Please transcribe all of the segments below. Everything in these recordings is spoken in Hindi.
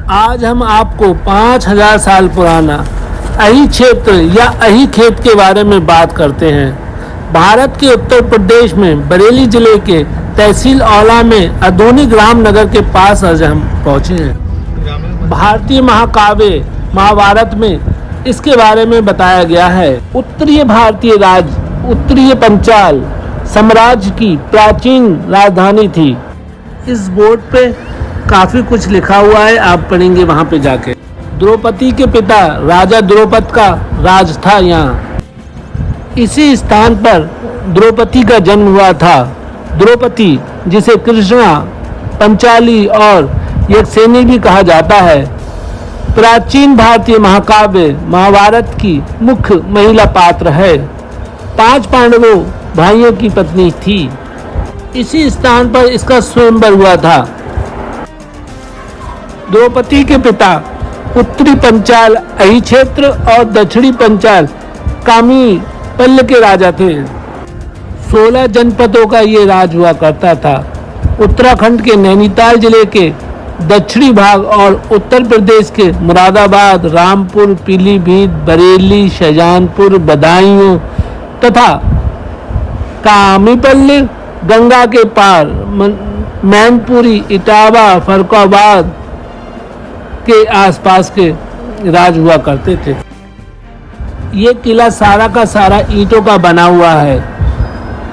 आज हम आपको 5000 साल पुराना अही क्षेत्र या अही खेत के बारे में बात करते हैं। भारत के उत्तर प्रदेश में बरेली जिले के तहसील औला में आधुनिक रामनगर के पास आज हम पहुंचे हैं। भारतीय महाकाव्य महाभारत में इसके बारे में बताया गया है। उत्तरीय भारतीय राज्य उत्तरीय पंचाल साम्राज्य की प्राचीन राजधानी थी। इस बोर्ड पे काफी कुछ लिखा हुआ है, आप पढ़ेंगे वहां पे जाके। द्रौपदी के पिता राजा द्रौपद का राज था यहाँ। इसी स्थान पर द्रौपदी का जन्म हुआ था। द्रौपदी जिसे कृष्णा, पंचाली और यक्षसेनी भी कहा जाता है, प्राचीन भारतीय महाकाव्य महाभारत की मुख्य महिला पात्र है। 5 पांडवों भाइयों की पत्नी थी। इसी स्थान पर इसका स्वयंवर हुआ था। द्रौपदी के पिता उत्तरी पंचाल अही क्षेत्र और दक्षिणी पंचाल कामी पल्ल के राजा थे। 16 जनपदों का ये राज हुआ करता था। उत्तराखंड के नैनीताल जिले के दक्षिणी भाग और उत्तर प्रदेश के मुरादाबाद, रामपुर, पीलीभीत, बरेली, शाहजहांपुर, बदायूं तथा कामीपल्ली, गंगा के पार मैनपुरी, इटावा, फरुखाबाद के आसपास के राज हुआ करते थे। ये किला सारा का सारा ईंटों का बना हुआ है।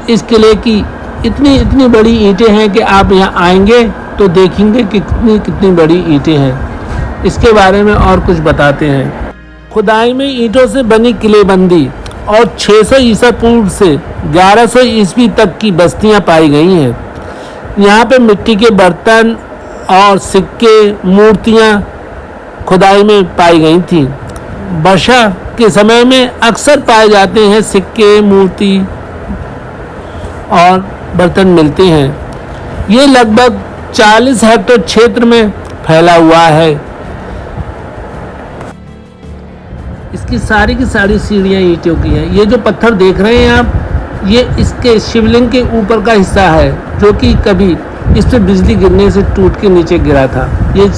इस किले की इतनी बड़ी ईंटें हैं कि आप यहाँ आएंगे तो देखेंगे कि कितनी बड़ी ईंटें हैं। इसके बारे में और कुछ बताते हैं। खुदाई में ईंटों से बनी किलेबंदी और 600 ईसा पूर्व से 1100 ईस्वी तक की बस्तियां पाई गई हैं। यहाँ पे मिट्टी के बर्तन और सिक्के, मूर्तियाँ खुदाई में पाई गई थी। वर्षा के समय में अक्सर पाए जाते हैं सिक्के, मूर्ति और बर्तन मिलते हैं। ये लगभग 40 हेक्टेयर क्षेत्र में फैला हुआ है। इसकी सारी की सारी सीढ़ियाँ ईंटों की हैं। ये जो पत्थर देख रहे हैं आप, ये इसके शिवलिंग के ऊपर का हिस्सा है जो कि कभी इस पे बिजली गिरने से टूट के नीचे गिरा था। ये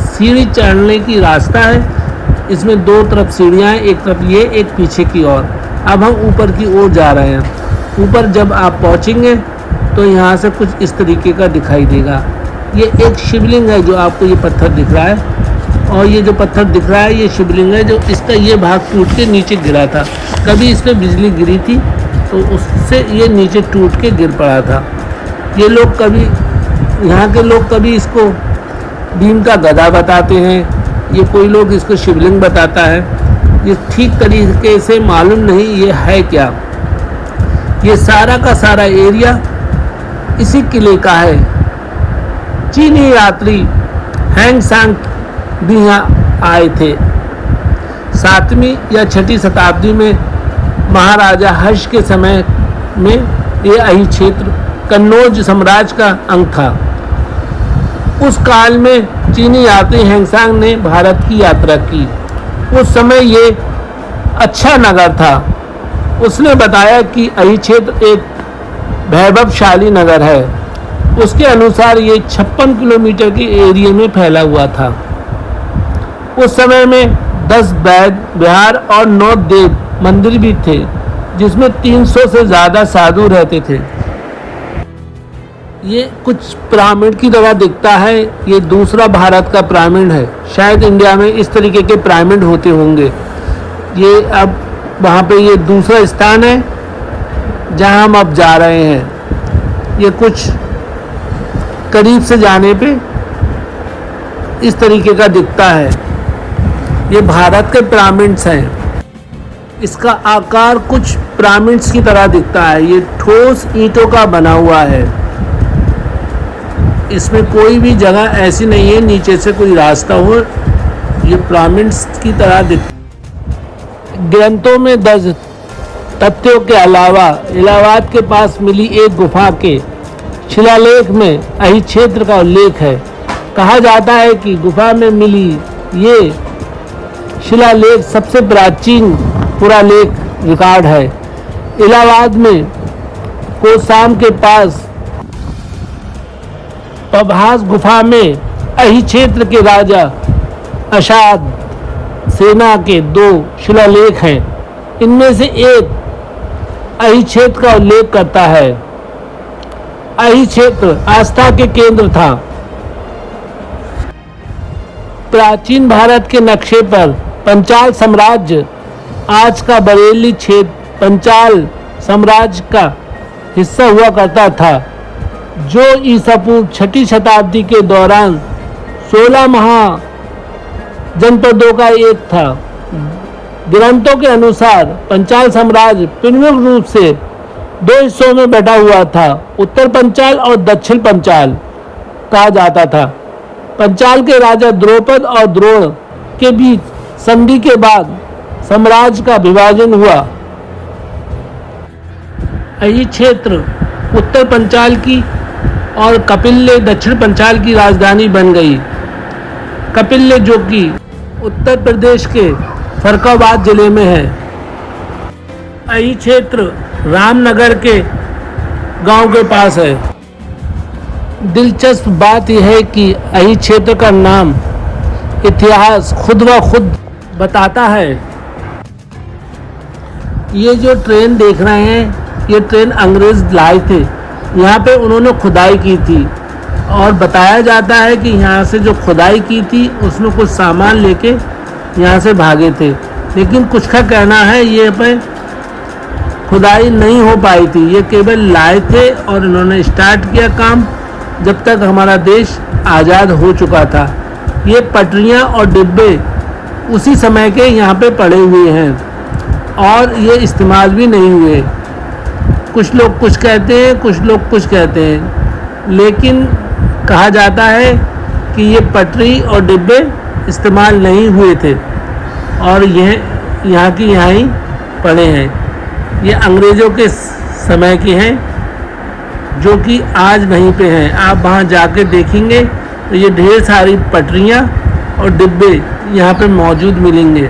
सीढ़ी चढ़ने की रास्ता है। इसमें 2 तरफ सीढ़ियाँ हैं, एक तरफ ये, एक पीछे की ओर। अब हम ऊपर की ओर जा रहे हैं। ऊपर जब आप पहुँचेंगे तो यहाँ से कुछ इस तरीके का दिखाई देगा। ये एक शिवलिंग है जो आपको ये पत्थर दिख रहा है, और ये जो पत्थर दिख रहा है ये शिवलिंग है जो इसका ये भाग टूट के नीचे गिरा था। कभी इस पर बिजली गिरी थी तो उससे ये नीचे टूट के गिर पड़ा था। ये लोग कभी, यहाँ के लोग कभी इसको भीम का गदा बताते हैं, ये कोई लोग इसको शिवलिंग बताता है। ये ठीक तरीके से मालूम नहीं ये है क्या। ये सारा का सारा एरिया इसी किले का है। चीनी यात्री हैंगसांग भी यहाँ आए थे। 7वीं या 6वीं शताब्दी में महाराजा हर्ष के समय में ये अही क्षेत्र कन्नौज साम्राज्य का अंग था। उस काल में चीनी यात्री हैंगसांग ने भारत की यात्रा की। उस समय ये अच्छा नगर था। उसने बताया कि अही क्षेत्र एक वैभवशाली नगर है। उसके अनुसार ये 56 किलोमीटर के एरिया में फैला हुआ था। उस समय में 10 वैद्य विहार और 9 देव मंदिर भी थे, जिसमें 300 से ज़्यादा साधु रहते थे। ये कुछ पिरामिड की तरह दिखता है। ये दूसरा भारत का पिरामिड है। शायद इंडिया में इस तरीके के पिरामिड होते होंगे। ये अब वहाँ पे ये दूसरा स्थान है जहाँ हम अब जा रहे हैं। ये कुछ करीब से जाने पे इस तरीके का दिखता है। ये भारत के पिरामिड्स हैं। इसका आकार कुछ पिरामिड्स की तरह दिखता है। ये ठोस ईंटों का बना हुआ है। इसमें कोई भी जगह ऐसी नहीं है नीचे से कोई रास्ता हो। ये पिरामिड्स की तरह दिखता। ग्रंथों में दर्ज तथ्यों के अलावा इलाहाबाद के पास मिली एक गुफा के शिलालेख में अही क्षेत्र का उल्लेख है। कहा जाता है कि गुफा में मिली ये शिलालेख सबसे प्राचीन पुरालेख रिकॉर्ड है। इलाहाबाद में कोसाम के पास पभास गुफा में अही क्षेत्र के राजा अशाद सेना के 2 शिलालेख हैं। इनमें से एक अहि क्षेत्र का उल्लेख करता है। अहि क्षेत्र आस्था के केंद्र था। प्राचीन भारत के नक्शे पर पंचाल साम्राज्य, आज का बरेली क्षेत्र, पंचाल साम्राज्य का हिस्सा हुआ करता था, जो ईसा पूर्व 6वीं शताब्दी के दौरान 16 जनपदों का एक था। ग्रंथों के अनुसार पंचाल साम्राज्य प्रमुख रूप से 2 हिस्सों में बटा हुआ था, उत्तर पंचाल और दक्षिण पंचाल कहा जाता था। पंचाल के राजा द्रौपद और द्रोण के बीच संधि के बाद साम्राज्य का विभाजन हुआ। अहि क्षेत्र उत्तर पंचाल की और कपिल्ले दक्षिण पंचाल की राजधानी बन गई। कपिल्ले जो कि उत्तर प्रदेश के फर्रुखाबाद जिले में है। अहि क्षेत्र रामनगर के गांव के पास है। दिलचस्प बात यह है कि अहि क्षेत्र का नाम इतिहास खुद ब खुद बताता है। ये जो ट्रेन देख रहे हैं, ये ट्रेन अंग्रेज लाए थे। यहाँ पे उन्होंने खुदाई की थी और बताया जाता है कि यहाँ से जो खुदाई की थी उसमें कुछ सामान लेके यहाँ से भागे थे, लेकिन कुछ का कहना है ये पे खुदाई नहीं हो पाई थी। ये केवल लाए थे और इन्होंने स्टार्ट किया काम जब तक हमारा देश आज़ाद हो चुका था। ये पटरियाँ और डिब्बे उसी समय के यहाँ पे पड़े हुए हैं और ये इस्तेमाल भी नहीं हुए। कुछ लोग कुछ कहते हैं, कुछ लोग कुछ कहते हैं, लेकिन कहा जाता है कि ये पटरी और डिब्बे इस्तेमाल नहीं हुए थे और यह यहाँ की यहाँ ही पड़े हैं। ये अंग्रेज़ों के समय के हैं जो कि आज वहीं पे हैं। आप वहाँ जाके देखेंगे तो ये ढेर सारी पटरियाँ और डिब्बे यहाँ पे मौजूद मिलेंगे।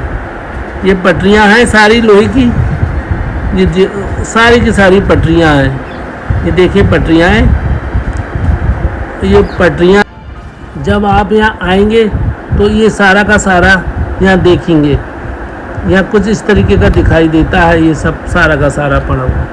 ये पटरियाँ हैं सारी लोहे की, ये सारी की सारी पटरियाँ हैं। ये देखिए पटरियाँ हैं। ये पटरियाँ जब आप यहाँ आएंगे तो ये सारा का सारा यहाँ देखेंगे। यहाँ कुछ इस तरीके का दिखाई देता है, ये सब सारा का सारा पड़ा हुआ।